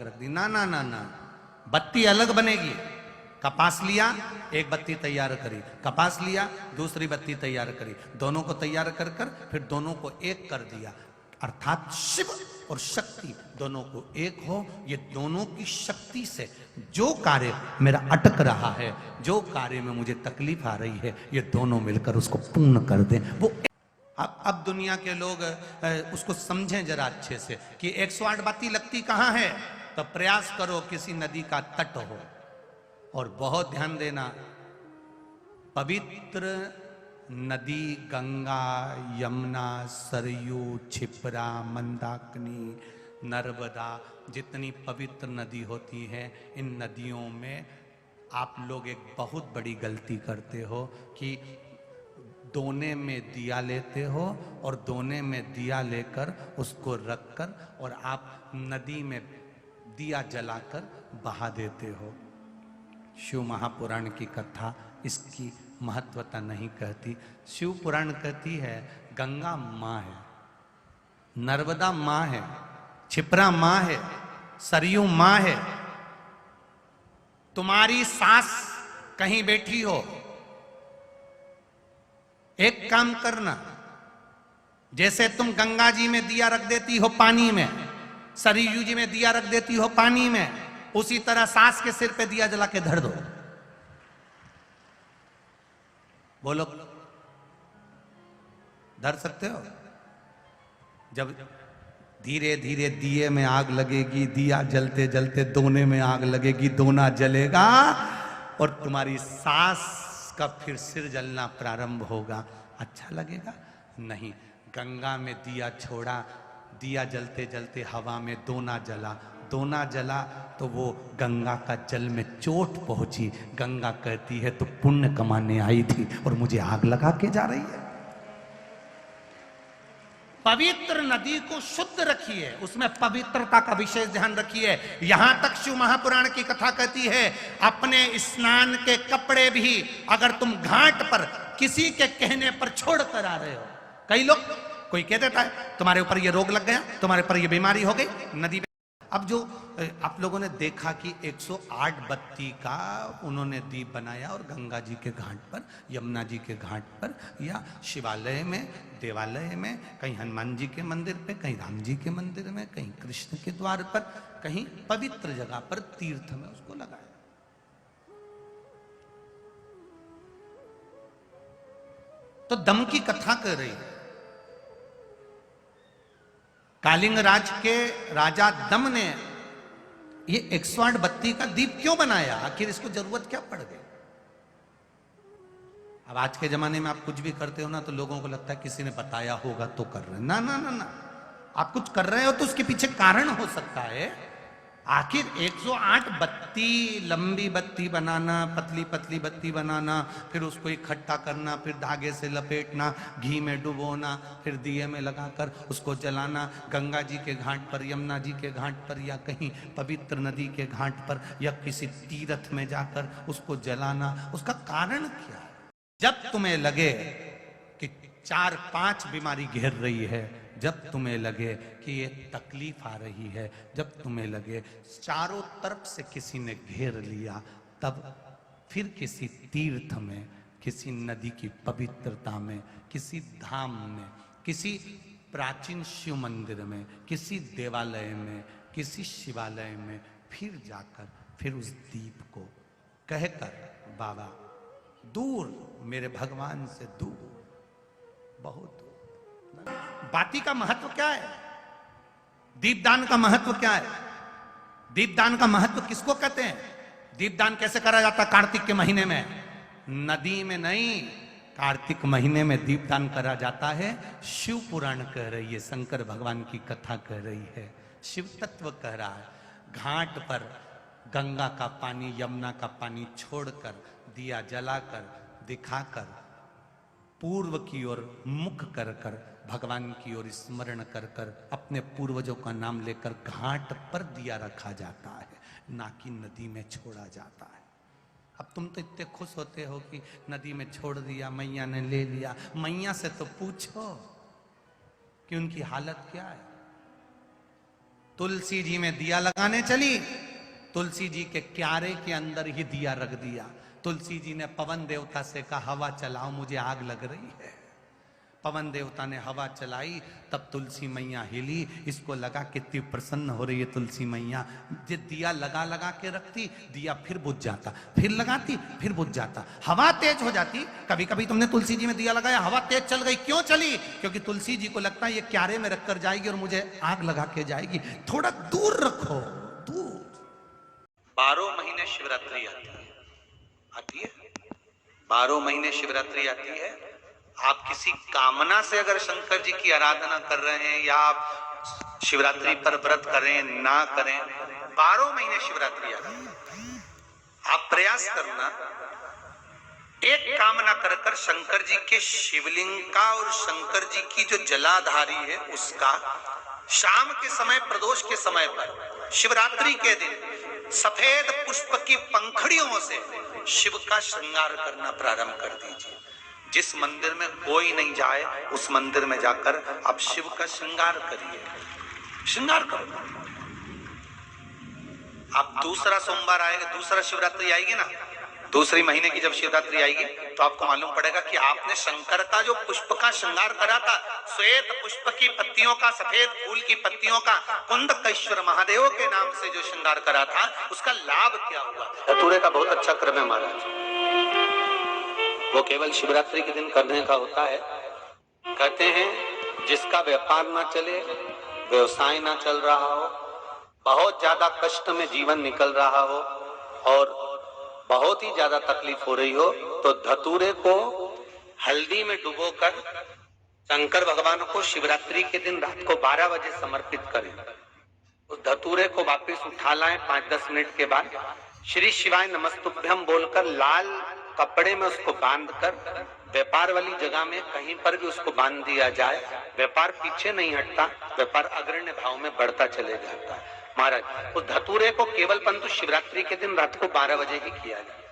रख दी। ना ना ना ना, बत्ती अलग बनेगी। कपास लिया, एक बत्ती तैयार करी, कपास लिया, दूसरी बत्ती तैयार करी, दोनों को तैयार कर कर फिर दोनों को एक कर दिया। अर्थात शिव और शक्ति दोनों को एक हो। ये दोनों की शक्ति से जो कार्य मेरा अटक रहा है, जो कार्य में मुझे तकलीफ आ रही है, ये दोनों मिलकर उसको पूर्ण कर दें। वो अब दुनिया के लोग उसको समझें जरा अच्छे से कि 108 बत्ती लगती कहाँ है। तो प्रयास करो किसी नदी का तट हो, और बहुत ध्यान देना, पवित्र नदी गंगा, यमुना, सरयू, क्षिप्रा, मंदाकिनी, नर्मदा, जितनी पवित्र नदी होती हैं, इन नदियों में आप लोग एक बहुत बड़ी गलती करते हो कि दोने में दिया लेते हो और दोने में दिया लेकर उसको रखकर और आप नदी में दिया जलाकर बहा देते हो। शिव महापुराण की कथा इसकी महत्वता नहीं कहती। शिव पुराण कहती है गंगा माँ है, नर्मदा माँ है, क्षिप्रा माँ है, सरयू माँ है। तुम्हारी सास कहीं बैठी हो, एक काम करना, जैसे तुम गंगा जी में दिया रख देती हो पानी में, सरयू जी में दिया रख देती हो पानी में, उसी तरह सास के सिर पे दिया जला के धर दो। बोलो, धर सकते हो? जब धीरे धीरे दिए में आग लगेगी, दिया जलते जलते दोने में आग लगेगी, दोना जलेगा और तुम्हारी सास का फिर सिर जलना प्रारंभ होगा। अच्छा लगेगा? नहीं। गंगा में दिया छोड़ा, दिया जलते जलते हवा में दोना जला, दोना जला तो वो गंगा का जल में चोट पहुंची। गंगा कहती है तो पुण्य कमाने आई थी और मुझे आग लगा के जा रही है। पवित्र नदी को शुद्ध रखिए, उसमें पवित्रता का विशेष ध्यान रखिए। यहां तक शिव महापुराण की कथा कहती है अपने स्नान के कपड़े भी अगर तुम घाट पर किसी के कहने पर छोड़ कर आ रहे हो, कई लोग, कोई कह देता है तुम्हारे ऊपर ये रोग लग गया, तुम्हारे ऊपर ये बीमारी हो गई, नदी। अब जो आप लोगों ने देखा कि 108 बत्ती का उन्होंने दीप बनाया और गंगा जी के घाट पर, यमुना जी के घाट पर, या शिवालय में, देवालय में, कहीं हनुमान जी के मंदिर पे, कहीं राम जी के मंदिर में, कहीं कृष्ण के द्वार पर, कहीं पवित्र जगह पर, तीर्थ में उसको लगाया। तो दम की कथा कर रही है। कालिंग राज के राजा दम ने ये 108 बत्ती का दीप क्यों बनाया? आखिर इसको जरूरत क्या पड़ गई? अब आज के जमाने में आप कुछ भी करते हो ना तो लोगों को लगता है किसी ने बताया होगा तो कर रहे हैं। ना ना ना ना, आप कुछ कर रहे हो तो उसके पीछे कारण हो सकता है। आखिर 108 बत्ती, लंबी बत्ती बनाना, पतली पतली बत्ती बनाना, फिर उसको इकट्ठा करना, फिर धागे से लपेटना, घी में डुबोना, फिर दिए में लगाकर उसको जलाना, गंगा जी के घाट पर, यमुना जी के घाट पर, या कहीं पवित्र नदी के घाट पर, या किसी तीर्थ में जाकर उसको जलाना, उसका कारण क्या है? जब तुम्हें लगे कि 4-5 बीमारी घेर रही है, जब तुम्हें लगे कि ये तकलीफ आ रही है, जब तुम्हें लगे चारों तरफ से किसी ने घेर लिया, तब फिर किसी तीर्थ में, किसी नदी की पवित्रता में, किसी धाम में, किसी प्राचीन शिव मंदिर में, किसी देवालय में, किसी शिवालय में फिर जाकर फिर उस दीप को कहकर बाबा दूर, मेरे भगवान से दूर, बहुत दूर। बाती का महत्व क्या है? दीपदान का महत्व क्या है? दीपदान का महत्व किसको कहते हैं? दीपदान कैसे करा जाता है? कार्तिक के महीने में, नदी में नहीं, कार्तिक महीने में दीपदान करा जाता है। शिव पुराण कह रही है, शंकर भगवान की कथा कह रही है, शिव तत्व कह रहा है। घाट पर गंगा का पानी, यमुना का पानी छोड़कर, दिया जलाकर, दिखाकर, पूर्व की ओर मुख कर कर, भगवान की ओर स्मरण कर कर, अपने पूर्वजों का नाम लेकर घाट पर दिया रखा जाता है, ना कि नदी में छोड़ा जाता है। अब तुम तो इतने खुश होते हो कि नदी में छोड़ दिया, मैया ने ले लिया। मैया से तो पूछो कि उनकी हालत क्या है। तुलसी जी में दिया लगाने चली, तुलसी जी के क्यारे के अंदर ही दिया रख दिया। तुलसी जी ने पवन देवता से कहा हवा चलाओ, मुझे आग लग रही है। पवन देवता ने हवा चलाई, तब तुलसी मैया हिली। इसको लगा कितनी प्रसन्न हो रही है तुलसी मैया। ये दिया लगा लगा के रखती, दिया फिर बुझ जाता, फिर लगाती, फिर बुझ जाता, हवा तेज हो जाती। कभी कभी तुमने तुलसी जी में दिया लगाया, हवा तेज चल गई, क्यों चली? क्योंकि तुलसी जी को लगता है ये क्यारे में रखकर जाएगी और मुझे आग लगा के जाएगी, थोड़ा दूर रखो, दूर। 12 महीने शिवरात्रि आती है 12 महीने शिवरात्रि आती है। आप किसी कामना से अगर शंकर जी की आराधना कर रहे हैं या आप शिवरात्रि पर व्रत करें ना करें, 12 महीने शिवरात्रि आती है। आप प्रयास करना, एक कामना कर कर शंकर जी के शिवलिंग का और शंकर जी की जो जलाधारी है उसका शाम के समय, प्रदोष के समय पर, शिवरात्रि के दिन सफेद पुष्प की पंखड़ियों से शिव का श्रृंगार करना प्रारंभ कर दीजिए। जिस मंदिर में कोई नहीं जाए उस मंदिर में जाकर आप शिव का श्रृंगार करिए, श्रृंगार करो। आप दूसरा सोमवार आएगा, दूसरा शिवरात्रि आएगी ना, दूसरी महीने की जब शिवरात्रि आएगी तो आपको मालूम पड़ेगा कि आपने शंकर का जो पुष्प का श्रृंगार करा था, श्वेत पुष्प की पत्तियों का, सफेद फूल की पत्तियों का, कुंदकेश्वर महादेव के नाम से जो श्रृंगार करा था, उसका लाभ क्या हुआ? धतूरे का बहुत अच्छा क्रम है महाराज, वो केवल शिवरात्रि के दिन करने का होता है। कहते हैं जिसका व्यापार ना चले, व्यवसाय ना चल रहा हो, बहुत ज्यादा कष्ट में जीवन निकल रहा हो और बहुत ही ज्यादा तकलीफ हो रही हो, तो धतूरे को हल्दी में डुबोकर शंकर भगवान को शिवरात्रि के दिन रात को 12 बजे समर्पित करें। उस धतूरे को वापस उठा लाएं 5-10 मिनट के बाद, श्री शिवाय नमस्तुभ्यम बोलकर लाल कपड़े में उसको बांधकर व्यापार वाली जगह में कहीं पर भी उसको बांध दिया जाए। व्यापार पीछे नहीं हटता, व्यापार अग्रण्य भाव में बढ़ता चले जाता है। महाराज उस धतूरे को केवल परंतु शिवरात्रि के दिन रात को 12 बजे ही किया जाए।